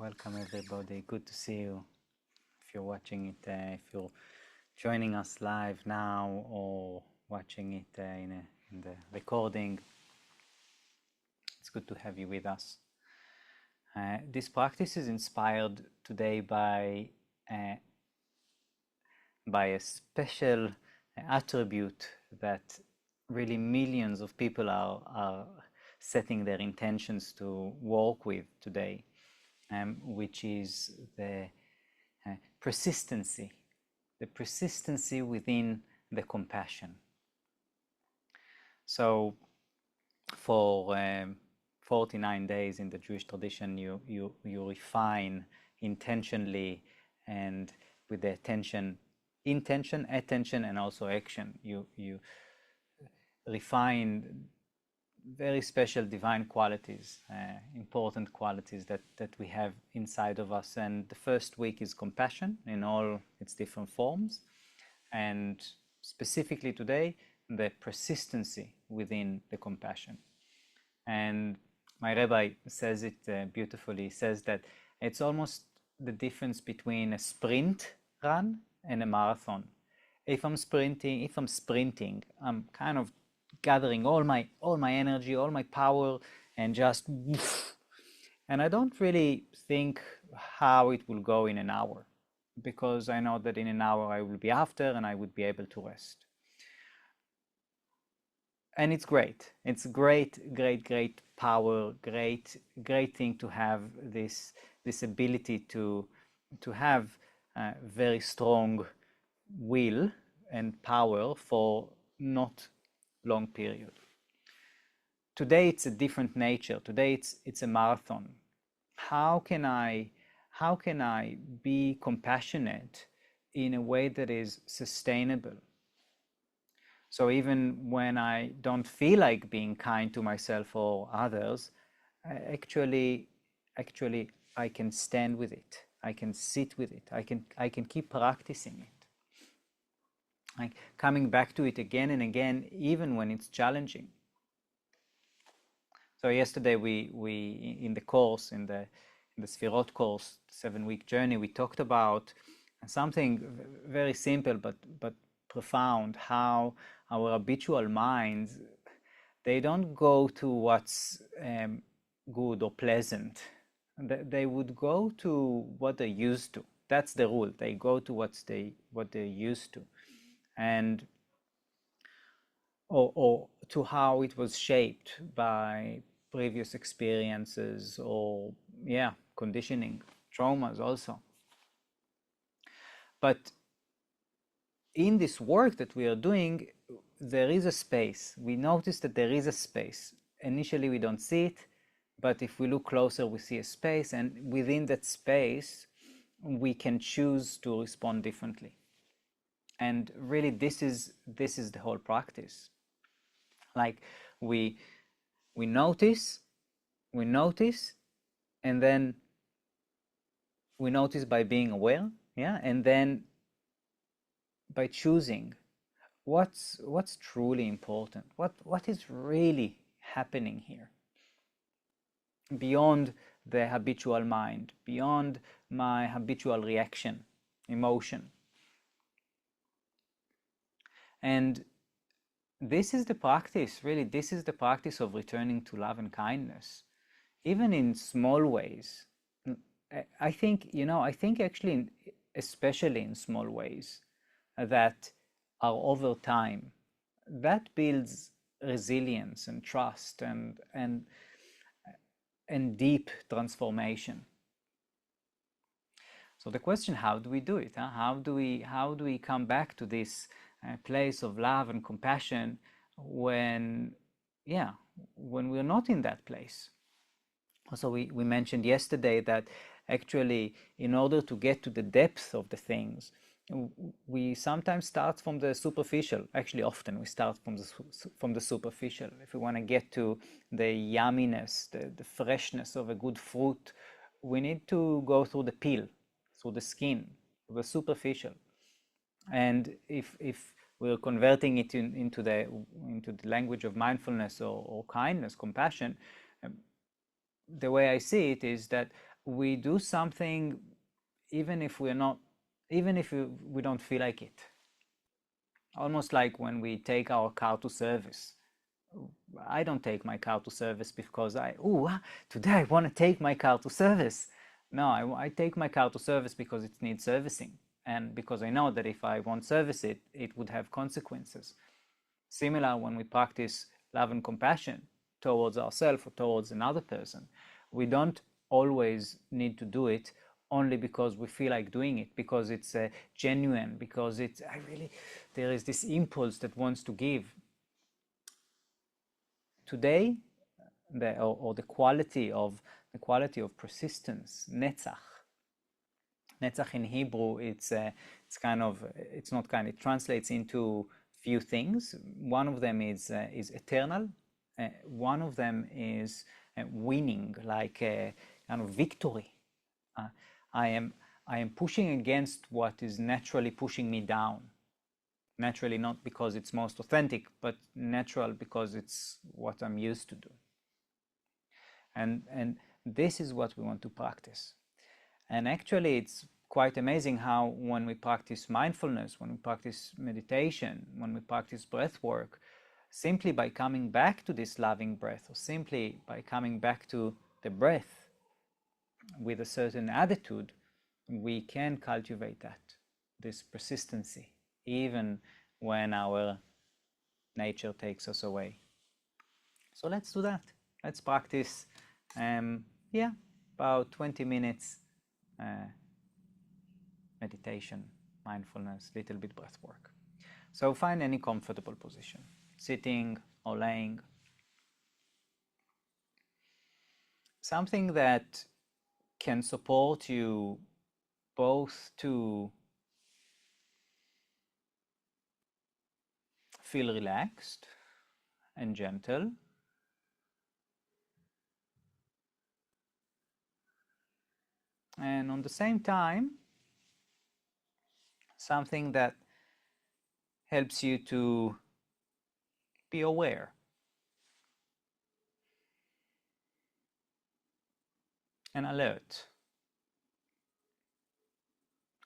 Welcome everybody. Good to see you. If you're watching it, if you're joining us live now or watching it in the recording, it's good to have you with us. This practice is inspired today by a special attribute that really millions of people are setting their intentions to work with today. Which is the persistency within the compassion. So for 49 days in the Jewish tradition, you refine intentionally and with the intention, attention, and also action. You refine very special divine qualities, important qualities that we have inside of us. And the first week is compassion in all its different forms. And specifically today, the persistency within the compassion. And my rabbi says it beautifully. He says that it's almost the difference between a sprint run and a marathon. If I'm sprinting, I'm kind of gathering all my energy, all my power, and just woof. And I don't really think how it will go in an hour, because I know that in an hour I will be after and I would be able to rest. And it's great. It's great power, great thing to have this ability to have a very strong will and power for not long period. Today it's a different nature. Today it's a marathon. How can I be compassionate in a way that is sustainable? So even when I don't feel like being kind to myself or others, actually I can stand with it. I can sit with it. I can keep practicing it. Like coming back to it again and again, even when it's challenging. So yesterday we in the course, in the Sfirot course, 7-week journey, we talked about something very simple but profound, how our habitual minds, they don't go to what's good or pleasant. They would go to what they're used to. That's the rule. They go to what they're used to. And or to how it was shaped by previous experiences or conditioning, traumas also. But in this work that we are doing, there is a space. We notice that there is a space. Initially we don't see it, but if we look closer we see a space, and within that space we can choose to respond differently. And really this is the whole practice. Like we notice, and then we notice by being aware, and then by choosing what's truly important, what is really happening here, beyond the habitual mind, beyond my habitual reaction, emotion. And this is the practice, really, this is the practice of returning to love and kindness, even in small ways. I think actually, especially in small ways that are over time, that builds resilience and trust and deep transformation. So the question, how do we do it? How do we come back to this place of love and compassion when we're not in that place? So we mentioned yesterday that actually, in order to get to the depth of the things, we sometimes start from the superficial. Actually, often we start from the superficial. If we want to get to the yumminess, the freshness of a good fruit, we need to go through the peel, through the skin, the superficial. And if we're converting it into the language of mindfulness or kindness, compassion, the way I see it is that we do something even if we're not, even if we don't feel like it. Almost like when we take our car to service. I don't take my car to service because today I want to take my car to service. No, I take my car to service because it needs servicing, and because I know that if I won't service it, it would have consequences. Similar when we practice love and compassion towards ourselves or towards another person. We don't always need to do it only because we feel like doing it, because it's genuine, because there is this impulse that wants to give. Today, the quality of persistence, netzach. Netzach in Hebrew, it translates into few things. One of them is eternal. One of them is winning, like a kind of victory. I am pushing against what is naturally pushing me down. Naturally, not because it's most authentic, but natural because it's what I'm used to do. And this is what we want to practice. And actually, it's quite amazing how when we practice mindfulness, when we practice meditation, when we practice breath work, simply by coming back to this loving breath, or simply by coming back to the breath with a certain attitude, we can cultivate this persistency, even when our nature takes us away. So let's do that. Let's practice, about 20 minutes meditation, mindfulness, little bit breath work. So find any comfortable position, sitting or laying. Something that can support you both to feel relaxed and gentle, and on the same time, something that helps you to be aware and alert,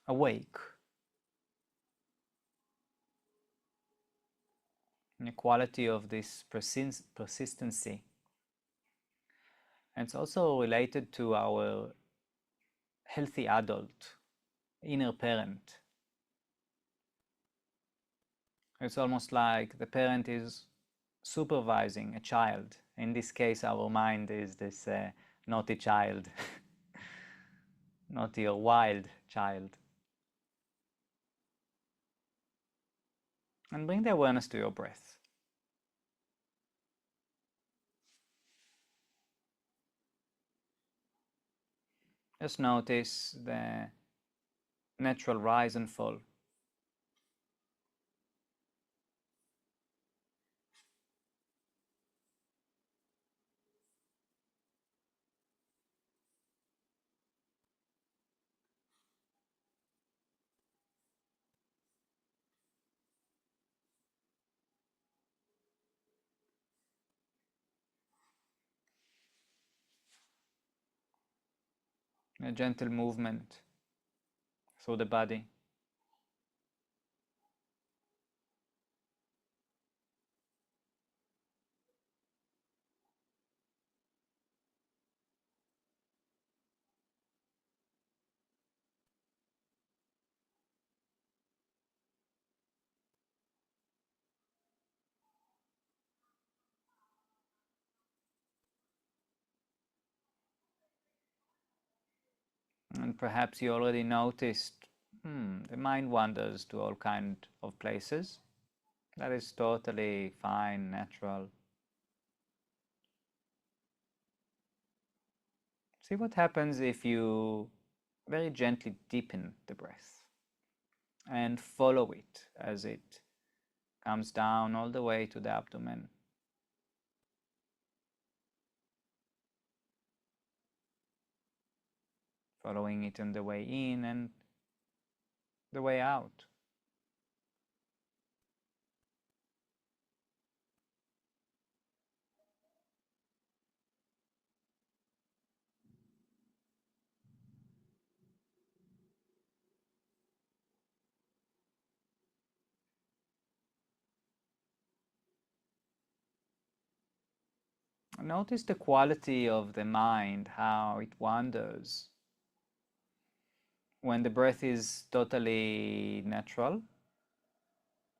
awake, and the quality of this persistency. And it's also related to our healthy adult, inner parent. It's almost like the parent is supervising a child. In this case, our mind is this naughty child, naughty or wild child. And bring the awareness to your breath. Just notice the natural rise and fall. A gentle movement through the body. And perhaps you already noticed the mind wanders to all kinds of places. That is totally fine, natural. See what happens if you very gently deepen the breath and follow it as it comes down all the way to the abdomen. Following it on the way in and the way out. notice the quality of the mind, how it wanders. When the breath is totally natural,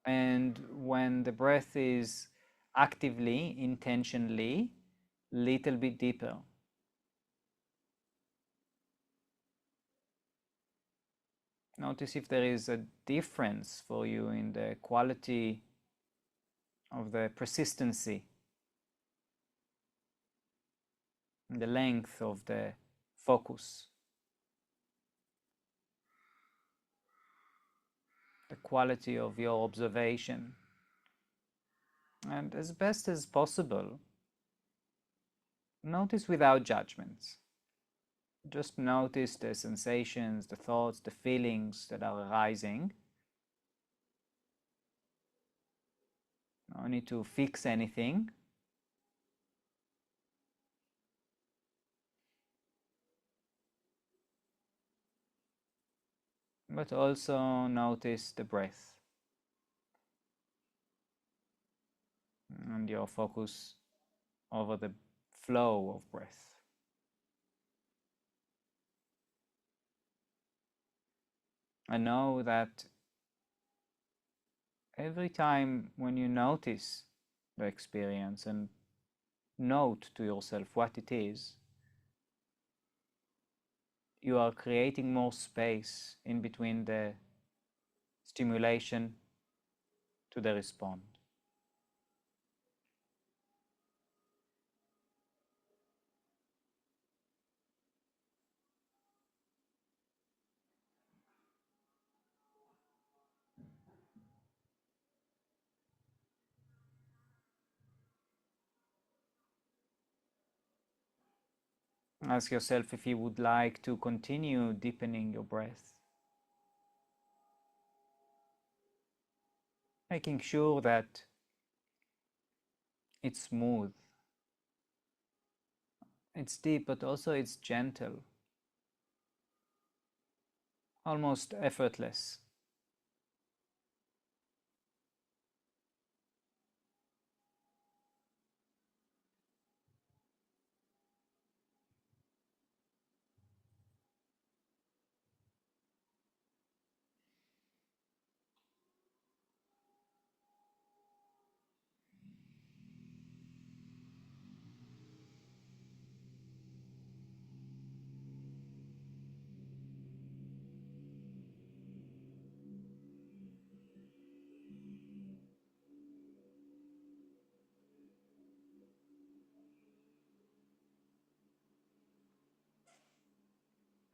and when the breath is actively, intentionally, little bit deeper. Notice if there is a difference for you in the quality of the persistency, the length of the focus, the quality of your observation. And as best as possible, notice without judgments. Just notice the sensations, the thoughts, the feelings that are arising. No need to fix anything. But also notice the breath and your focus over the flow of breath. I know that every time when you notice the experience and note to yourself what it is, you are creating more space in between the stimulation to the response. Ask yourself if you would like to continue deepening your breath, making sure that it's smooth, it's deep, but also it's gentle, almost effortless.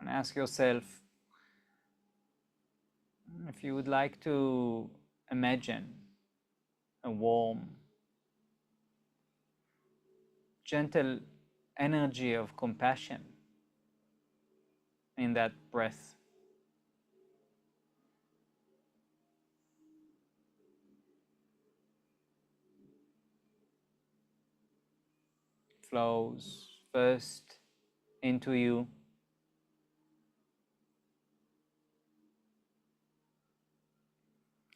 And ask yourself if you would like to imagine a warm, gentle energy of compassion in that breath. Flows first into you,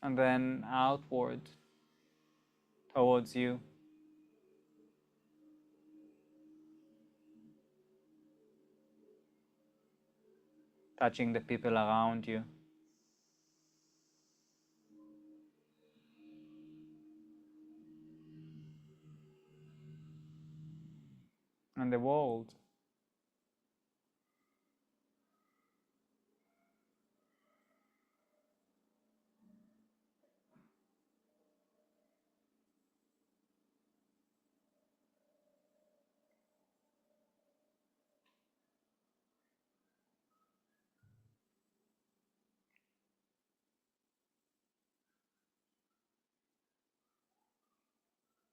and then outward towards you, touching the people around you and the world.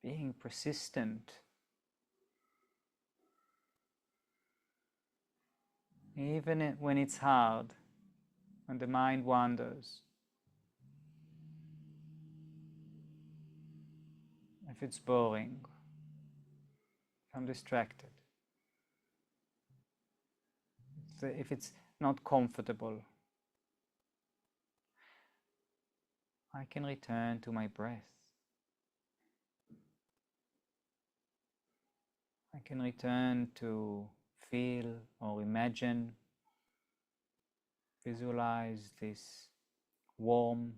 Being persistent, even when it's hard, when the mind wanders, if it's boring, if I'm distracted, if it's not comfortable, I can return to my breath. I can return to feel or imagine, visualize this warm,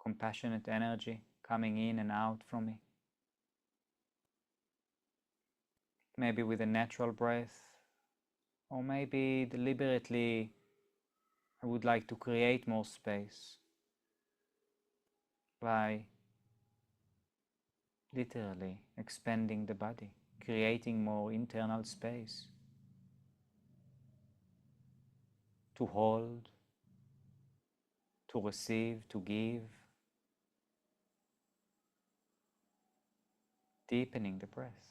compassionate energy coming in and out from me. Maybe with a natural breath, or maybe deliberately I would like to create more space by literally expanding the body, creating more internal space to hold, to receive, to give, deepening the breath.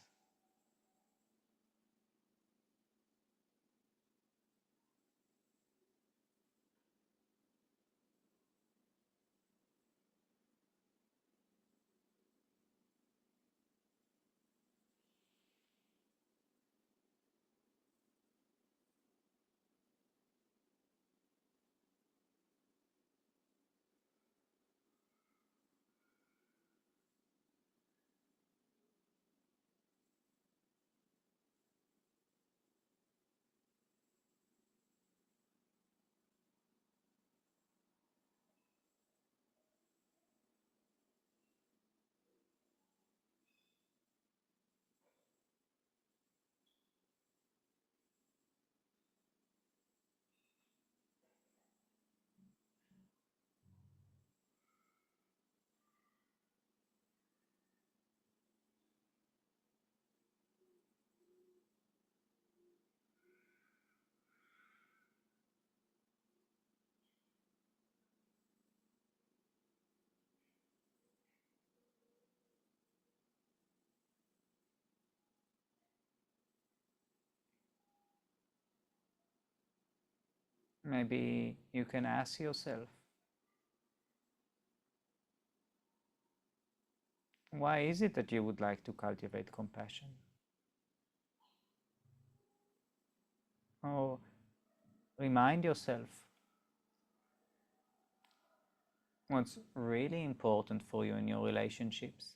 Maybe you can ask yourself, why is it that you would like to cultivate compassion? Or remind yourself what's really important for you in your relationships.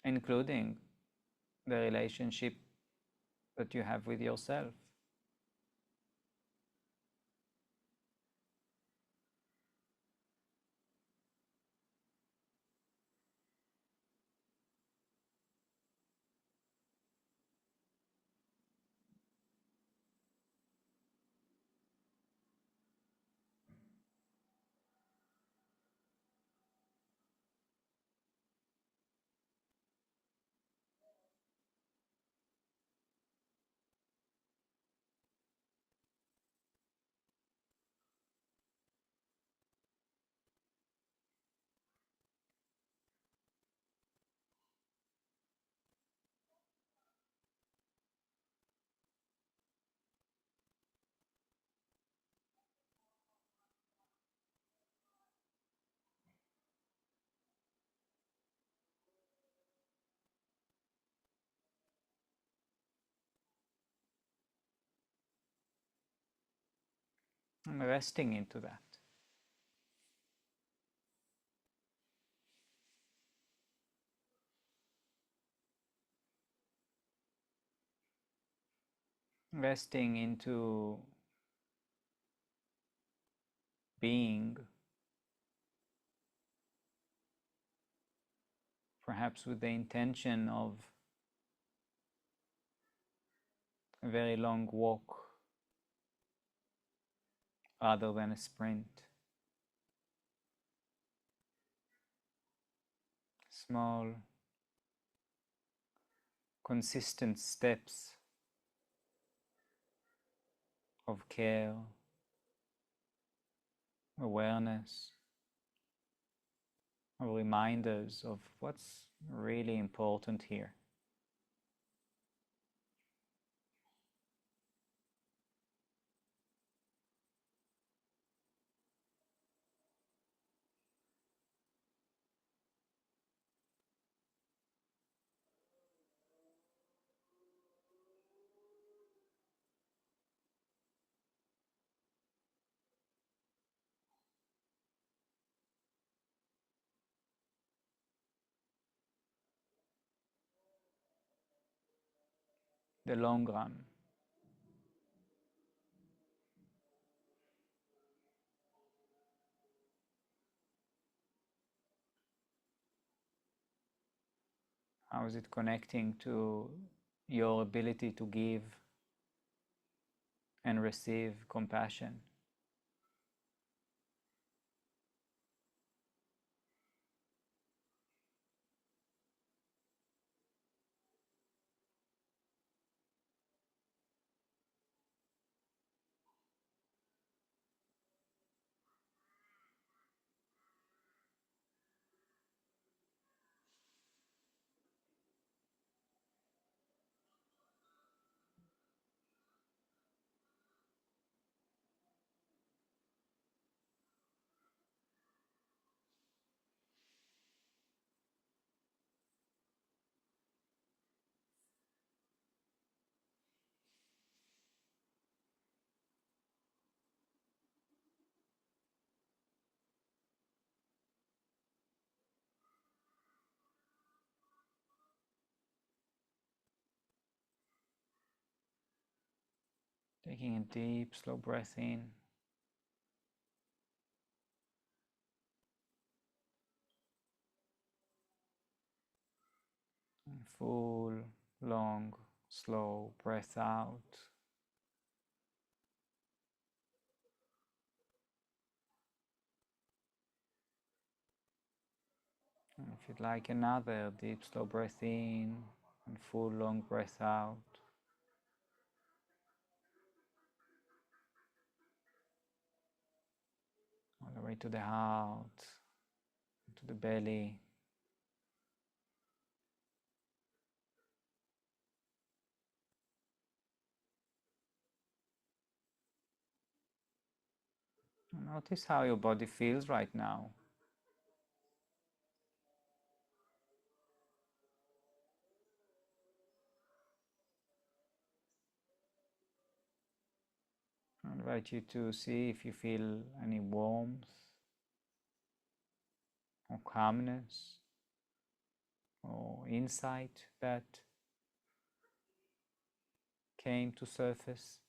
Including the relationship that you have with yourself. And resting into that. Resting into being, perhaps with the intention of a very long walk rather than a sprint. Small, consistent steps of care, awareness, or reminders of what's really important here. the long run. How is it connecting to your ability to give and receive compassion? Taking a deep, slow breath in. And full, long, slow breath out. And if you'd like, another deep, slow breath in and full, long breath out. All the way to the heart, to the belly. And notice how your body feels right now. I invite you to see if you feel any warmth or calmness or insight that came to surface.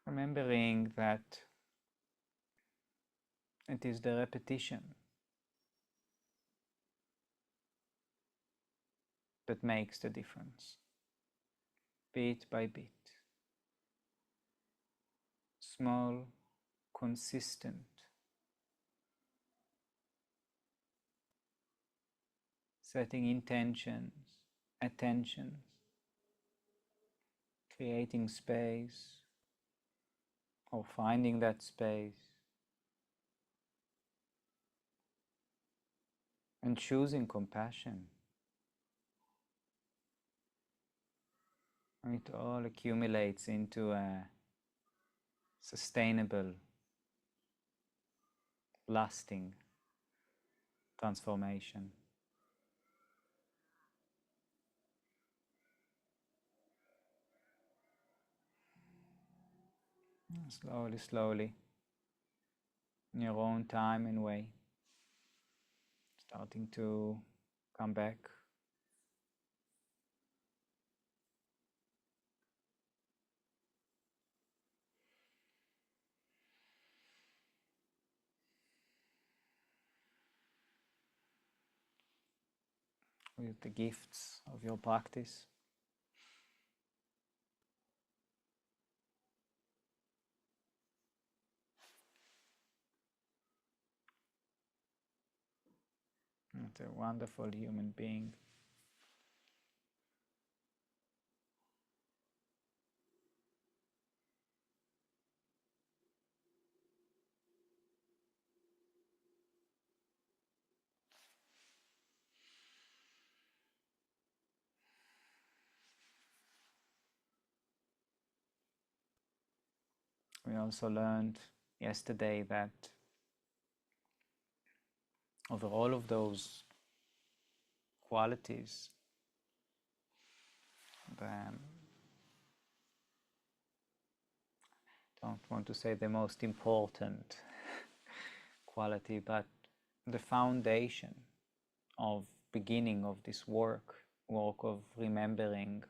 Remembering that it is the repetition that makes the difference, bit by bit. Small, consistent, setting intentions, attentions, creating space or finding that space, and choosing compassion. And it all accumulates into a sustainable, lasting transformation. Slowly, slowly, in your own time and way, starting to come back. With the gifts of your practice. It's a wonderful human being. We also learned yesterday that over all of those qualities, the don't want to say the most important quality, but the foundation of beginning of this work of remembering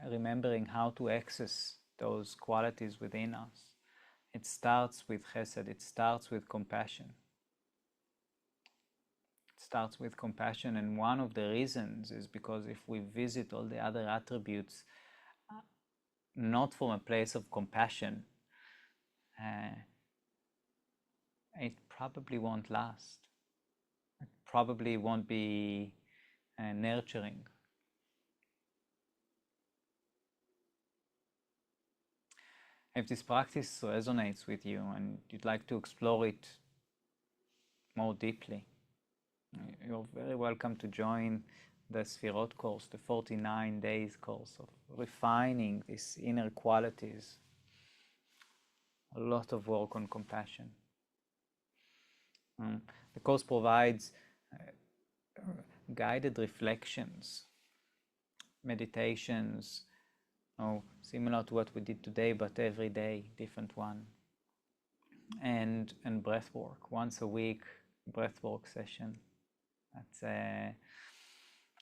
remembering how to access those qualities within us. It starts with chesed, it starts with compassion. It starts with compassion, and one of the reasons is because if we visit all the other attributes not from a place of compassion, it probably won't last. It probably won't be nurturing. If this practice resonates with you and you'd like to explore it more deeply, you're very welcome to join the Sfirot course, the 49 days course of refining these inner qualities. A lot of work on compassion. The course provides guided reflections, meditations, similar to what we did today, but every day, different one. And breathwork, once a week, breathwork session. That's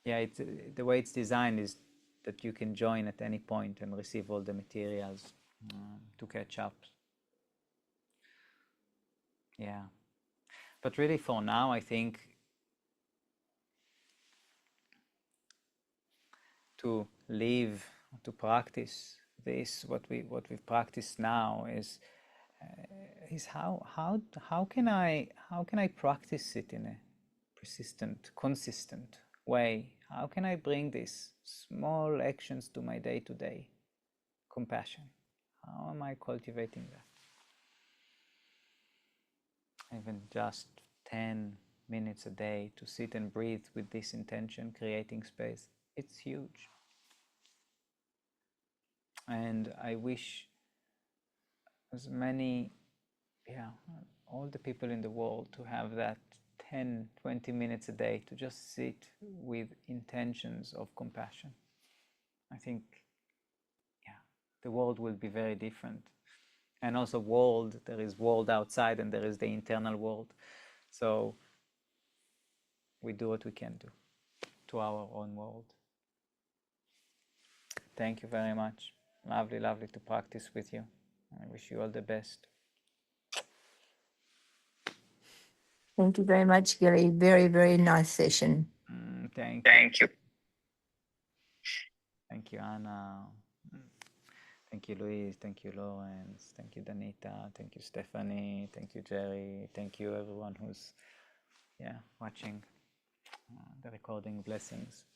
it's the way it's designed is that you can join at any point and receive all the materials to catch up. Yeah, but really for now, I think to live, to practice this, what we've practiced now is how can I practice it in a persistent, consistent way? How can I bring these small actions to my day-to-day compassion? How am I cultivating that? Even just 10 minutes a day to sit and breathe with this intention, creating space, it's huge. And I wish as many, all the people in the world to have that 10, 20 minutes a day to just sit with intentions of compassion. I think, the world will be very different. And also there is world outside and there is the internal world. So we do what we can do to our own world. Thank you very much. Lovely, lovely to practice with you. I wish you all the best. Thank you very much, Gary. Very, very nice session. Thank you. Thank you, Anna. Thank you, Louise. Thank you, Lawrence. Thank you, Danita. Thank you, Stephanie. Thank you, Jerry. Thank you, everyone who's watching the recording. Blessings.